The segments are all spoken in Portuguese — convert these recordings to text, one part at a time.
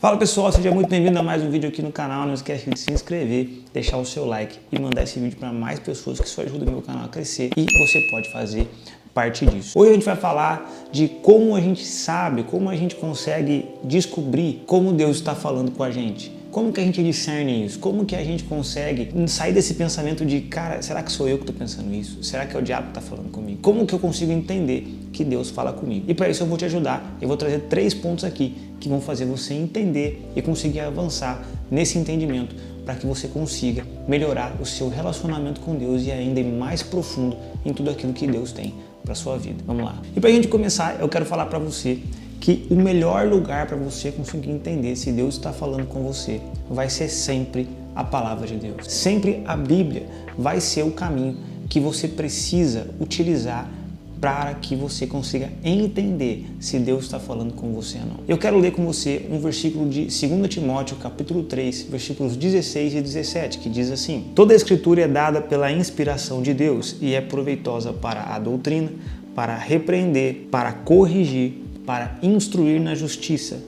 Fala pessoal, seja muito bem-vindo a mais um vídeo aqui no canal. Não esquece de se inscrever, deixar o seu like e mandar esse vídeo para mais pessoas, que isso ajuda o meu canal a crescer e você pode fazer parte disso. Hoje a gente vai falar de como a gente sabe, como a gente consegue descobrir como Deus está falando com a gente. Como que a gente discerne isso? Como que a gente consegue sair desse pensamento de, cara, será que sou eu que estou pensando isso? Será que é o diabo que está falando comigo? Como que eu consigo entender que Deus fala comigo? E para isso eu vou te ajudar. Eu vou trazer 3 pontos aqui que vão fazer você entender e conseguir avançar nesse entendimento para que você consiga melhorar o seu relacionamento com Deus e ainda ir mais profundo em tudo aquilo que Deus tem para sua vida. Vamos lá. E para a gente começar, eu quero falar para você que o melhor lugar para você conseguir entender se Deus está falando com você vai ser sempre a palavra de Deus. Sempre a Bíblia vai ser o caminho que você precisa utilizar para que você consiga entender se Deus está falando com você ou não. Eu quero ler com você um versículo de 2 Timóteo, capítulo 3, versículos 16 e 17, que diz assim: Toda a Escritura é dada pela inspiração de Deus e é proveitosa para a doutrina, para repreender, para corrigir, para instruir na justiça,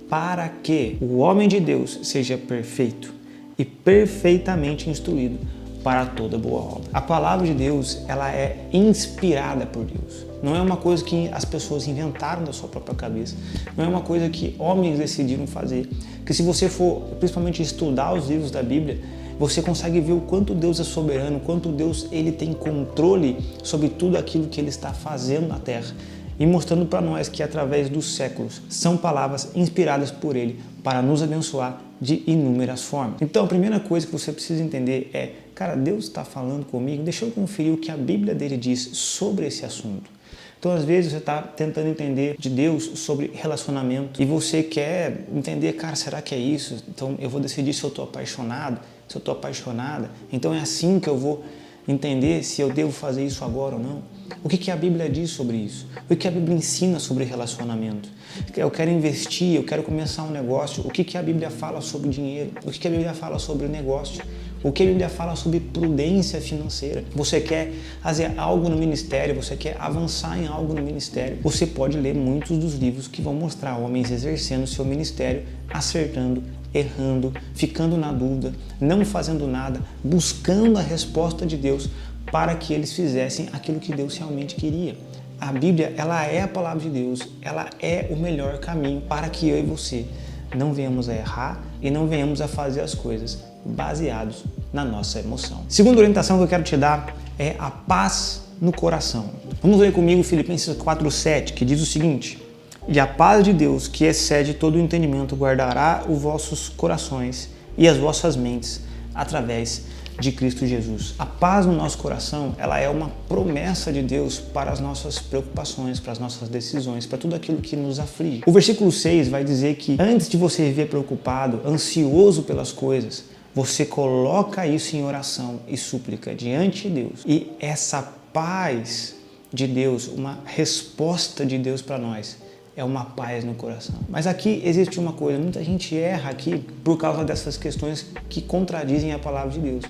para que o homem de Deus seja perfeito e perfeitamente instruído para toda boa obra. A palavra de Deus, ela é inspirada por Deus. Não é uma coisa que as pessoas inventaram da sua própria cabeça. Não é uma coisa que homens decidiram fazer. Que se você for, principalmente, estudar os livros da Bíblia, você consegue ver o quanto Deus é soberano, o quanto Deus ele tem controle sobre tudo aquilo que ele está fazendo na terra. E mostrando para nós que através dos séculos são palavras inspiradas por Ele para nos abençoar de inúmeras formas. Então a primeira coisa que você precisa entender é, cara, Deus está falando comigo, deixa eu conferir o que a Bíblia dele diz sobre esse assunto. Então às vezes você está tentando entender de Deus sobre relacionamento e você quer entender, cara, será que é isso? Então eu vou decidir se eu estou apaixonado, se eu estou apaixonada, então é assim que eu vou entender se eu devo fazer isso agora ou não. O que a Bíblia diz sobre isso? O que a Bíblia ensina sobre relacionamento? Eu quero investir, eu quero começar um negócio. O que a Bíblia fala sobre dinheiro? O que a Bíblia fala sobre negócio? O que a Bíblia fala sobre prudência financeira? Você quer fazer algo no ministério? Você quer avançar em algo no ministério? Você pode ler muitos dos livros que vão mostrar homens exercendo o seu ministério, acertando, errando, ficando na dúvida, não fazendo nada, buscando a resposta de Deus para que eles fizessem aquilo que Deus realmente queria. A Bíblia, ela é a palavra de Deus, ela é o melhor caminho para que eu e você não venhamos a errar e não venhamos a fazer as coisas baseados na nossa emoção. Segunda orientação que eu quero te dar é a paz no coração. Vamos ler comigo Filipenses 4:7, que diz o seguinte: E a paz de Deus, que excede todo o entendimento, guardará os vossos corações e as vossas mentes através de Cristo Jesus. A paz no nosso coração, ela é uma promessa de Deus para as nossas preocupações, para as nossas decisões, para tudo aquilo que nos aflige. O versículo 6 vai dizer que antes de você viver preocupado, ansioso pelas coisas, você coloca isso em oração e súplica diante de Deus. E essa paz de Deus, uma resposta de Deus para nós, é uma paz no coração. Mas aqui existe uma coisa, muita gente erra aqui por causa dessas questões que contradizem a palavra de Deus.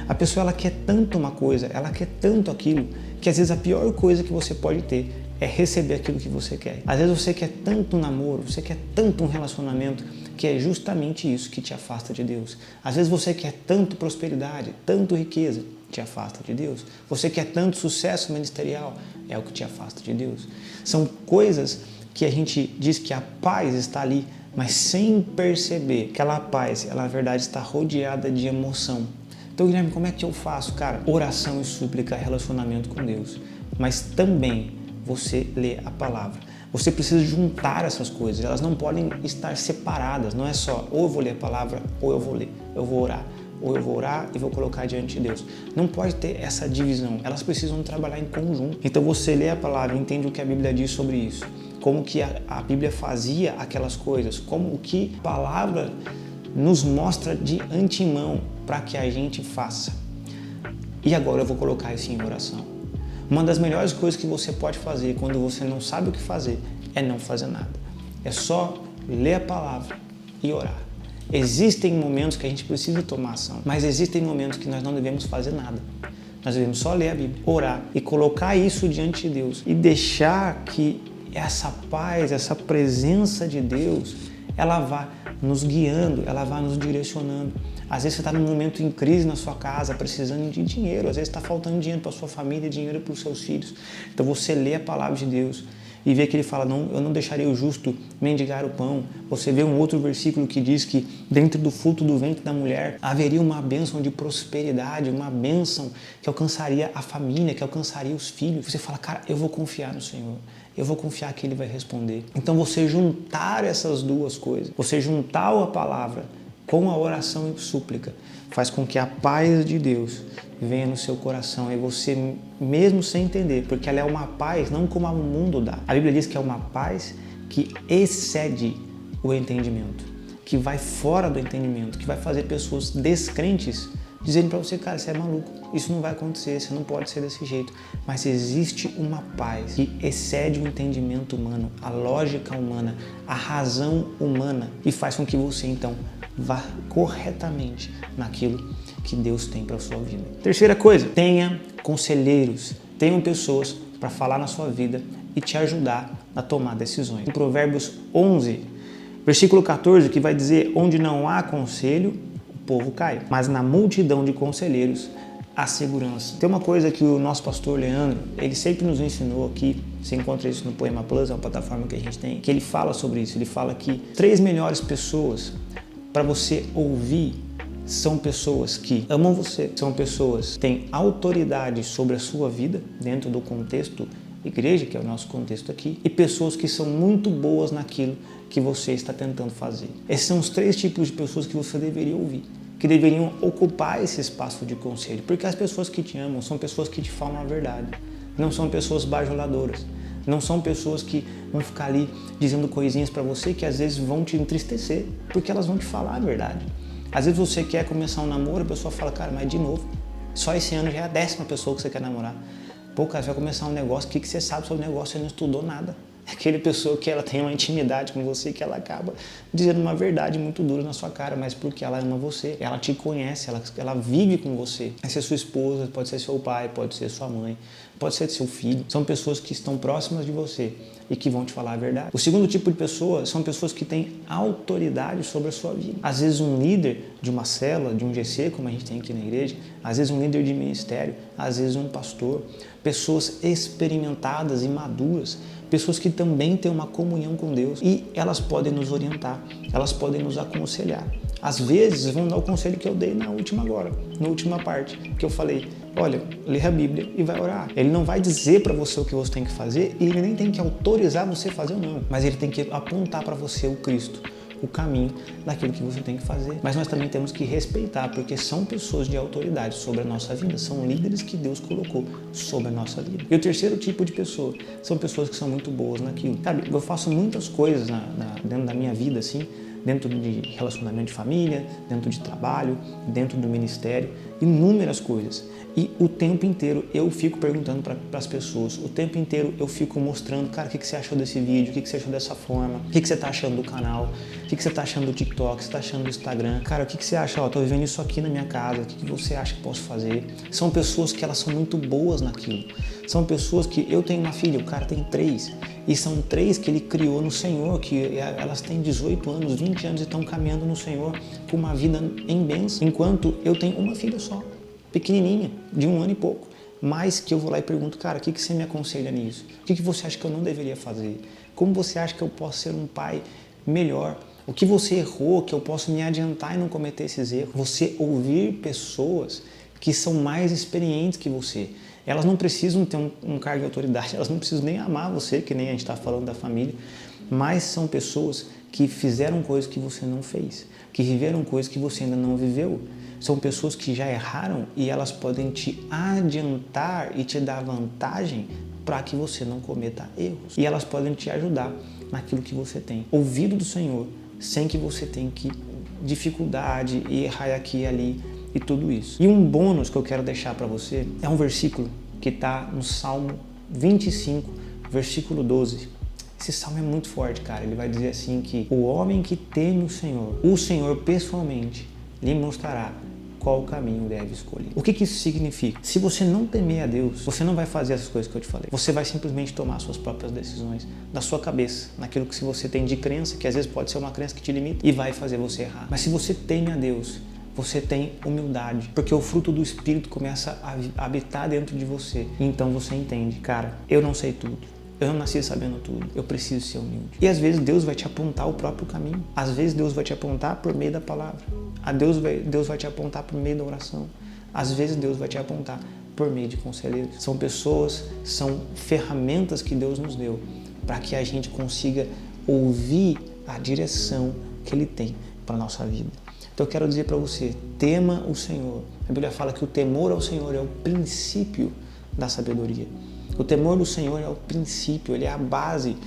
A pessoa, ela quer tanto uma coisa, ela quer tanto aquilo, que às vezes a pior coisa que você pode ter é receber aquilo que você quer. Às vezes você quer tanto um namoro, você quer tanto um relacionamento, que é justamente isso que te afasta de Deus. Às vezes você quer tanto prosperidade, tanto riqueza, te afasta de Deus. Você quer tanto sucesso ministerial, é o que te afasta de Deus. São coisas que a gente diz que a paz está ali, mas sem perceber que aquela paz, ela na verdade está rodeada de emoção. Então, Guilherme, como é que eu faço? Cara, oração e súplica, relacionamento com Deus, mas também você lê a palavra. Você precisa juntar essas coisas, elas não podem estar separadas, não é só ou eu vou ler a palavra ou eu vou orar. Ou eu vou orar e vou colocar diante de Deus. Não pode ter essa divisão, elas precisam trabalhar em conjunto. Então você lê a palavra, entende o que a Bíblia diz sobre isso, como que a Bíblia fazia aquelas coisas, como que a palavra nos mostra de antemão para que a gente faça. E agora eu vou colocar isso em oração. Uma das melhores coisas que você pode fazer quando você não sabe o que fazer é não fazer nada. É só ler a palavra e orar. Existem momentos que a gente precisa tomar ação, mas existem momentos que nós não devemos fazer nada. Nós devemos só ler a Bíblia, orar e colocar isso diante de Deus e deixar que essa paz, essa presença de Deus, ela vá nos guiando, ela vai nos direcionando. Às vezes você está num momento em crise na sua casa, precisando de dinheiro, às vezes está faltando dinheiro para sua família, dinheiro para os seus filhos. Então você lê a palavra de Deus e vê que ele fala, não, eu não deixarei o justo mendigar o pão. Você vê um outro versículo que diz que dentro do fruto do ventre da mulher haveria uma bênção de prosperidade, uma bênção que alcançaria a família, que alcançaria os filhos. Você fala, cara, eu vou confiar no Senhor. Eu vou confiar que Ele vai responder. Então você juntar essas duas coisas, você juntar a palavra com a oração e súplica, faz com que a paz de Deus venha no seu coração e você, mesmo sem entender, porque ela é uma paz não como o mundo dá. A Bíblia diz que é uma paz que excede o entendimento, que vai fora do entendimento, que vai fazer pessoas descrentes dizendo para você, cara, você é maluco, isso não vai acontecer, você não pode ser desse jeito. Mas existe uma paz que excede o entendimento humano, a lógica humana, a razão humana e faz com que você, então, vá corretamente naquilo que Deus tem para a sua vida. Terceira coisa, tenha conselheiros, tenham pessoas para falar na sua vida e te ajudar a tomar decisões. Em Provérbios 11, versículo 14, que vai dizer, onde não há conselho, o povo cai, mas na multidão de conselheiros há segurança. Tem uma coisa que o nosso pastor Leandro, ele sempre nos ensinou aqui, você encontra isso no Poema Plus, é uma plataforma que a gente tem, que ele fala sobre isso, ele fala que 3 melhores pessoas para você ouvir são pessoas que amam você, são pessoas que têm autoridade sobre a sua vida dentro do contexto igreja, que é o nosso contexto aqui, e pessoas que são muito boas naquilo que você está tentando fazer. Esses são os 3 tipos de pessoas que você deveria ouvir, que deveriam ocupar esse espaço de conselho, porque as pessoas que te amam são pessoas que te falam a verdade, não são pessoas bajuladoras, não são pessoas que vão ficar ali dizendo coisinhas para você que às vezes vão te entristecer, porque elas vão te falar a verdade. Às vezes você quer começar um namoro, a pessoa fala, cara, mas de novo, só esse ano já é a 10ª pessoa que você quer namorar. Pô, cara, você vai começar um negócio, o que você sabe sobre o negócio? Você não estudou nada. É aquele pessoa que ela tem uma intimidade com você, que ela acaba dizendo uma verdade muito dura na sua cara, mas porque ela ama você, ela te conhece, ela vive com você. Pode ser sua esposa, pode ser seu pai, pode ser sua mãe, pode ser seu filho. São pessoas que estão próximas de você e que vão te falar a verdade. O segundo tipo de pessoa são pessoas que têm autoridade sobre a sua vida. Às vezes um líder de uma célula, de um GC, como a gente tem aqui na igreja, às vezes um líder de ministério, às vezes um pastor, pessoas experimentadas e maduras, pessoas que também têm uma comunhão com Deus e elas podem nos orientar, elas podem nos aconselhar. Às vezes vão dar o conselho que eu dei na última parte, que eu falei, olha, lê a Bíblia e vai orar. Ele não vai dizer para você o que você tem que fazer e ele nem tem que autorizar você a fazer ou não, mas ele tem que apontar para você o Cristo, o caminho daquilo que você tem que fazer. Mas nós também temos que respeitar, porque são pessoas de autoridade sobre a nossa vida, são líderes que Deus colocou sobre a nossa vida. E o terceiro tipo de pessoa são pessoas que são muito boas naquilo. Sabe, eu faço muitas coisas dentro da minha vida, assim, dentro de relacionamento de família, dentro de trabalho, dentro do ministério, inúmeras coisas. E o tempo inteiro eu fico perguntando para as pessoas, o tempo inteiro eu fico mostrando, cara, o que você achou desse vídeo, o que você achou dessa forma, o que você está achando do canal, o que você está achando do TikTok, o que você está achando do Instagram. Cara, o que você acha? Ó, tô vivendo isso aqui na minha casa, o que você acha que posso fazer? São pessoas que elas são muito boas naquilo. São pessoas que, eu tenho uma filha, o cara tem 3, e são 3 que ele criou no Senhor, que elas têm 18 anos, 20 anos e estão caminhando no Senhor com uma vida em bênção, enquanto eu tenho uma filha só, pequenininha, de 1 ano e pouco, mas que eu vou lá e pergunto, cara, o que você me aconselha nisso? O que você acha que eu não deveria fazer? Como você acha que eu posso ser um pai melhor? O que você errou, que eu posso me adiantar e não cometer esses erros? Você ouvir pessoas que são mais experientes que você. Elas não precisam ter um cargo de autoridade, elas não precisam nem amar você, que nem a gente está falando da família, mas são pessoas que fizeram coisas que você não fez, que viveram coisas que você ainda não viveu. São pessoas que já erraram e elas podem te adiantar e te dar vantagem para que você não cometa erros. E elas podem te ajudar naquilo que você tem ouvido do Senhor, sem que você tenha que dificuldade e errar aqui e ali e tudo isso. E um bônus que eu quero deixar para você é um versículo que está no Salmo 25, versículo 12. Esse salmo é muito forte, cara. Ele vai dizer assim que o homem que teme o Senhor pessoalmente lhe mostrará qual caminho deve escolher. O que isso significa? Se você não temer a Deus, você não vai fazer essas coisas que eu te falei. Você vai simplesmente tomar suas próprias decisões da sua cabeça, naquilo que você tem de crença, que às vezes pode ser uma crença que te limita e vai fazer você errar. Mas se você teme a Deus, você tem humildade, porque o fruto do Espírito começa a habitar dentro de você. E então você entende, cara, eu não sei tudo. Eu não nasci sabendo tudo, eu preciso ser humilde. E às vezes Deus vai te apontar o próprio caminho. Às vezes Deus vai te apontar por meio da palavra. Deus vai te apontar por meio da oração. Às vezes Deus vai te apontar por meio de conselheiros. São pessoas, são ferramentas que Deus nos deu para que a gente consiga ouvir a direção que Ele tem para a nossa vida. Então eu quero dizer para você, tema o Senhor. A Bíblia fala que o temor ao Senhor é o princípio da sabedoria. O temor do Senhor é o princípio, ele é a base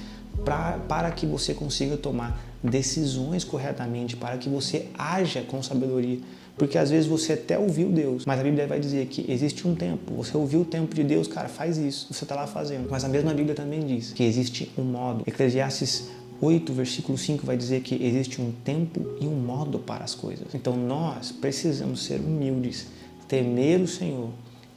para que você consiga tomar decisões corretamente, para que você haja com sabedoria. Porque às vezes você até ouviu Deus, mas a Bíblia vai dizer que existe um tempo. Você ouviu o tempo de Deus, cara, faz isso. Você está lá fazendo. Mas a mesma Bíblia também diz que existe um modo. Eclesiastes 8, versículo 5 vai dizer que existe um tempo e um modo para as coisas. Então nós precisamos ser humildes, temer o Senhor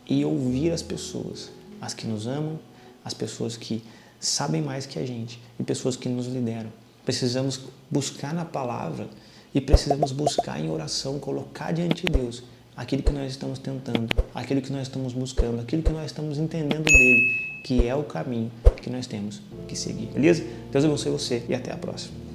e ouvir as pessoas, as que nos amam, as pessoas que sabem mais que a gente e pessoas que nos lideram. Precisamos buscar na palavra e precisamos buscar em oração, colocar diante de Deus aquilo que nós estamos tentando, aquilo que nós estamos buscando, aquilo que nós estamos entendendo dele, que é o caminho que nós temos que seguir. Beleza? Deus abençoe você e até a próxima.